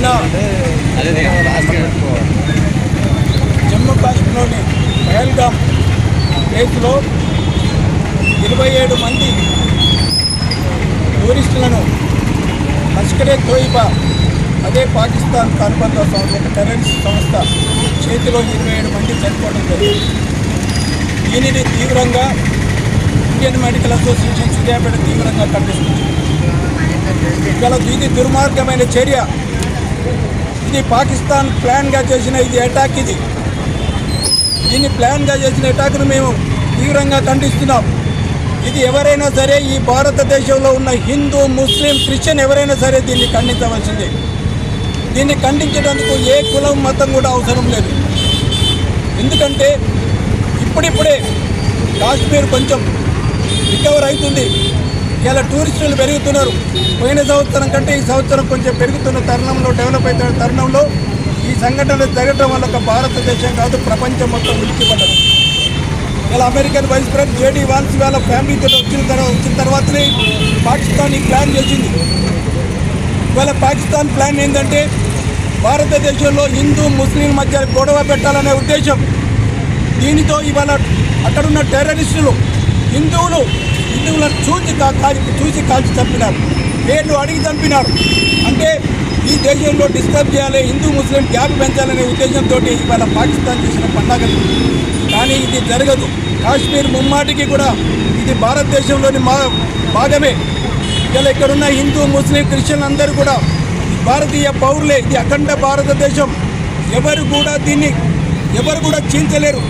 నిన్న జమ్మూ కాశ్మీర్లోని పహల్గామ్ ప్లేస్లో 27 మంది టూరిస్టులను లష్కరే తోయిబా, అదే పాకిస్తాన్ అనుబంధ ఒక టెర్రరిస్ట్ సంస్థ చేతిలో 27 మంది చనిపోవడం జరిగింది. దీనిని తీవ్రంగా ఇండియన్ మెడికల్ అసోసియేషన్ సూర్యాపేట తీవ్రంగా ఖండిస్తుంది. ఇది దుర్మార్గమైన చర్య. ఇది పాకిస్తాన్ ప్లాన్గా చేసిన అటాక్. దీన్ని ప్లాన్గా చేసిన అటాక్ను మేము తీవ్రంగా ఖండిస్తున్నాం. ఇది ఎవరైనా సరే, ఈ భారతదేశంలో ఉన్న హిందూ, ముస్లిం, క్రిస్టియన్ ఎవరైనా సరే దీన్ని ఖండించవలసిందే. దీన్ని ఖండించడానికి ఏ కులం, మతం కూడా అవసరం లేదు. ఎందుకంటే ఇప్పుడిప్పుడే కాశ్మీర్ కొంచెం రికవర్ అవుతుంది. ఇలా టూరిస్టులు పెరుగుతున్నారు. పోయిన సంవత్సరం కంటే ఈ సంవత్సరం కొంచెం పెరుగుతున్న తరుణంలో, డెవలప్ అవుతున్న తరుణంలో ఈ సంఘటనలు జరగడం వల్ల ఒక భారతదేశం కాదు, ప్రపంచం మొత్తం ఉలిక్కిపడ్డది. ఇలా American vice president J D Vance వాళ్ళ ఫ్యామిలీతో వచ్చిన తర్వాతనే పాకిస్తాన్ ఈ ప్లాన్ చేసింది. ఇవాళ పాకిస్తాన్ ప్లాన్ ఏంటంటే భారతదేశంలో హిందూ, ముస్లిం మధ్య గొడవ పెట్టాలనే ఉద్దేశం. దీనితో ఇవాళ అక్కడున్న టెర్రరిస్టులు హిందువులను చూసి కాల్చి చంపినారు, పేర్లు అడిగి చంపినారు. అంటే ఈ దేశంలో డిస్టర్బ్ చేయాలి, హిందూ ముస్లిం గ్యాప్ పెంచాలనే ఉద్దేశంతో ఇవాళ పాకిస్తాన్ చేసిన పండగ. కానీ ఇది జరగదు. కాశ్మీర్ ముమ్మాటికి కూడా ఇది భారతదేశంలోని భాగమే. ఇలా ఇక్కడున్న హిందూ, ముస్లిం, క్రిస్టియన్ అందరూ కూడా భారతీయ పౌరులే. ఇది అఖండ భారతదేశం. ఎవరు కూడా చీల్చలేరు.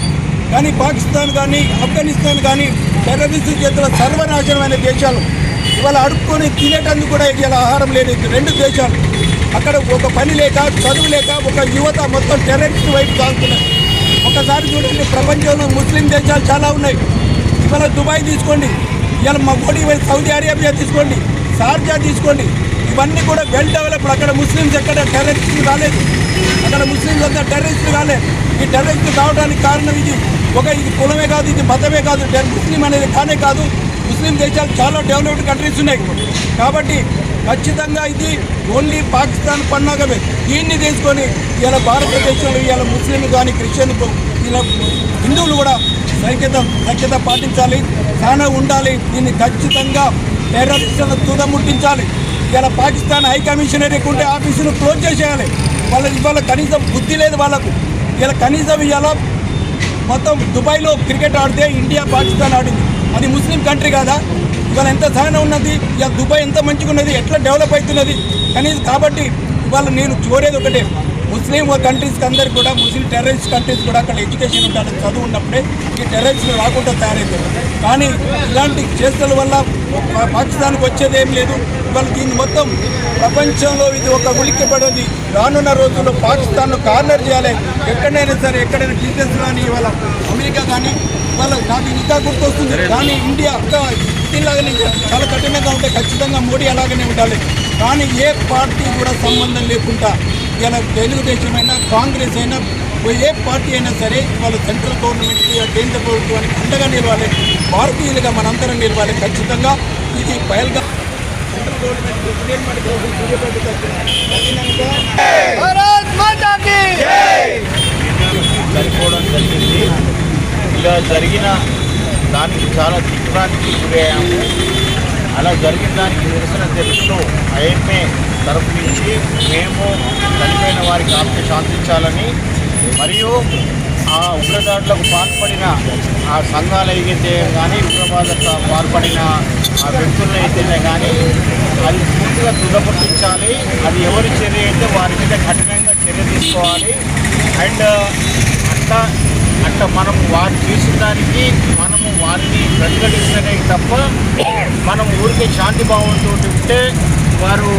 కానీ పాకిస్తాన్ కానీ, ఆఫ్ఘనిస్తాన్ కానీ టెర్రరిస్టు చేతుల సర్వనాశనమైన దేశాలు. ఇవాళ అడుక్కొని తినేటందుకు కూడా ఇలా ఆహారం లేదు. 2 దేశాలు. అక్కడ ఒక పని లేక, చదువు లేక ఒక యువత మొత్తం టెర్రరిస్ట్ వైపు సాగుతున్నాయి. ఒకసారి చూడండి, ప్రపంచంలో ముస్లిం దేశాలు చాలా ఉన్నాయి. ఇవాళ దుబాయ్ తీసుకోండి, ఇవాళ మోడీ సౌదీ అరేబియా తీసుకోండి, షార్జా తీసుకోండి. ఇవన్నీ కూడా వెల్ డెవలప్డ్. అక్కడ ముస్లిమ్స్ ఎక్కడ టెర్రరిస్టులు రాలేదు. అక్కడ ముస్లింస్ అంతా టెర్రరిస్టులు రాలేదు. ఈ టెర్రరిస్టులు కావడానికి కారణం ఇది కులమే కాదు, ఇది మతమే కాదు. ముస్లిం అనేది కానే కాదు. ముస్లిం దేశాలు చాలా డెవలప్డ్ కంట్రీస్ ఉన్నాయి. కాబట్టి ఖచ్చితంగా ఇది ఓన్లీ పాకిస్తాన్ పండగమే. దీన్ని తీసుకొని ఇలా భారతదేశంలో ఇలా ముస్లిం కానీ, క్రిస్టియన్, ఇలా హిందువులు కూడా సైక్యత పాటించాలి, చాలా ఉండాలి. దీన్ని ఖచ్చితంగా టెర్రరిస్టులను తుదముట్టించాలి. ఇలా పాకిస్తాన్ హై కమిషనరీకి ఉండే ఆఫీసును క్లోజ్ చేసేయాలి. ఇవాళ కనీసం బుద్ధి లేదు వాళ్ళకు. ఇలా కనీసం ఇవాళ మొత్తం దుబాయ్లో క్రికెట్ ఆడితే ఇండియా, పాకిస్తాన్ ఆడింది. అది ముస్లిం కంట్రీ కాదా? ఇవాళ ఎంత సహనం ఉన్నది, ఇక దుబాయ్ ఎంత మంచిగా ఉన్నది, ఎట్లా డెవలప్ అవుతున్నది. కనీసం కాబట్టి ఇవాళ నేను కోరేది ఒకటే, ముస్లిం కంట్రీస్కి అందరికీ కూడా, ముస్లిం టెర్రరిస్ట్ కంట్రీస్ కూడా అక్కడ ఎడ్యుకేషన్ ఉండాలి, చదువు ఉన్నప్పుడే ఈ టెర్రరిస్టులు రాకుండా తయారవుతారు. కానీ ఇలాంటి చేష్టల వల్ల పాకిస్తాన్కి వచ్చేది ఏం లేదు. ఇవాళ దీన్ని మొత్తం ప్రపంచంలో ఇది ఒక ఉలిక్కిపడేది. రానున్న రోజుల్లో పాకిస్తాన్ను కార్నర్ చేయాలి. ఎక్కడైనా సరే, ఎక్కడైనా బిజినెస్ కానీ, ఇవాళ అమెరికా కానీ, ఇవాళ నాకు ఇంకా గుర్తొస్తుంది. కానీ ఇండియా దీనిలాగానే చాలా కఠినంగా ఉంటే ఖచ్చితంగా మోడీ అలాగనే ఉండాలి. కానీ ఏ పార్టీ కూడా సంబంధం లేకుండా ఇలా తెలుగుదేశం అయినా, కాంగ్రెస్ అయినా, ఏ పార్టీ అయినా సరే వాళ్ళ సెంట్రల్ గవర్నమెంట్కి, కేంద్ర ప్రభుత్వానికి అండగా నిలవాలి. భారతీయులుగా మనందరం నిలవాలి. ఖచ్చితంగా ఇది పహల్గా సెంట్రల్ గవర్నమెంట్, ఇండియన్ మెడికల్ సరిపోవడం జరిగింది. ఇలా జరిగిన దానికి చాలా దిగ్భ్రాంతికి గురయ్యాము. అలా జరిగిన దానికి నిరసన తెలుస్తూ ఐఎంఏ తరఫు నుంచి మేము చనిపోయిన వారికి ఆత్మ శాంతించాలని, మరియు ఆ ఉగ్రదాడులకు పాల్పడిన ఆ సంఘాలు అయితే కానీ, ఉగ్రవాదకు పాల్పడిన ఆ వ్యక్తులను అయితేనే కానీ అది పూర్తిగా తుదముట్టించాలి. అది ఎవరి చర్య అయితే వారి మీద కఠినంగా చర్య తీసుకోవాలి. అండ్ అట్లా మనం వారు చేసిన దానికి మనము వారిని ప్రతిఘటిస్తేనే తప్ప మనం ఊరికే శాంతి భావంతో ఉంటే వారు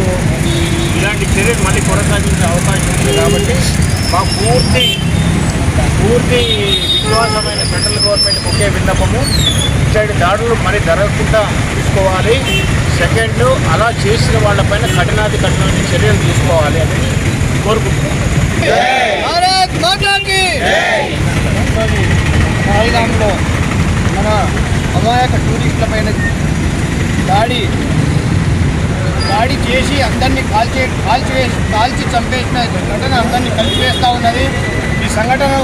ఇలాంటి చర్యలు మళ్ళీ కొనసాగించే అవకాశం ఉంది. కాబట్టి మా పూర్తి విశ్వాసమైన సెంట్రల్ గవర్నమెంట్ ఒకే విన్నపము, ఇట్లాంటి దాడులు మరి జరగకుండా చూసుకోవాలి. సెకండ్, అలా చేసిన వాళ్ళపైన కఠినమైన చర్యలు తీసుకోవాలి అని కోరుకుంటున్నాం. పహల్గామ్లో మన అమాయక టూరిస్టుల పైన దాడి దాడి చేసి అందరినీ కాల్చి చంపేసిన ఘటన అందరినీ కలిసివేస్తూ ఉన్నది. ఈ సంఘటనను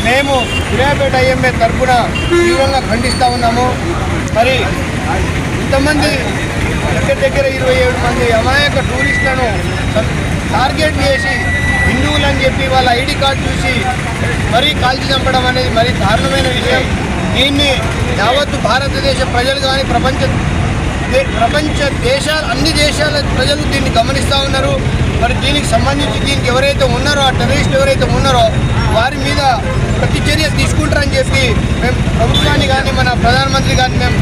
మేము సూర్యాపేట ఐఎంఏ తరఫున తీవ్రంగా ఖండిస్తూ ఉన్నాము. మరి ఇంతమంది దగ్గర 27 మంది అమాయక టూరిస్టులను టార్గెట్ చేసి హిందువులని చెప్పి వాళ్ళ ఐడి కార్డు చూసి మరీ కాల్చి చంపడం అనేది మరీ దారుణమైన విషయం. దీన్ని యావత్తు భారతదేశ ప్రజలు కానీ ప్రపంచ దేశాలు అన్ని దేశాల ప్రజలు దీన్ని గమనిస్తూ ఉన్నారు. మరి దీనికి సంబంధించి దీనికి ఎవరైతే ఉన్నారో ఆ టెర్రరిస్టులు ఎవరైతే ఉన్నారో వారి మీద ప్రతిచర్య తీసుకుంటారని చెప్పి మేము ప్రభుత్వాన్ని కానీ మన ప్రధానమంత్రి కానీ మేము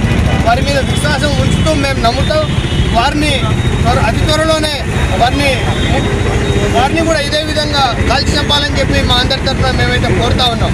వారి మీద విశ్వాసం ఉంచుతూ మేము నమ్ముతాం. వారిని అతి త్వరలోనే వారిని కూడా ఇదే విధంగా కాల్చి చంపాలని చెప్పి మా అందరి తరఫున మేమైతే కోరుతా ఉన్నాం.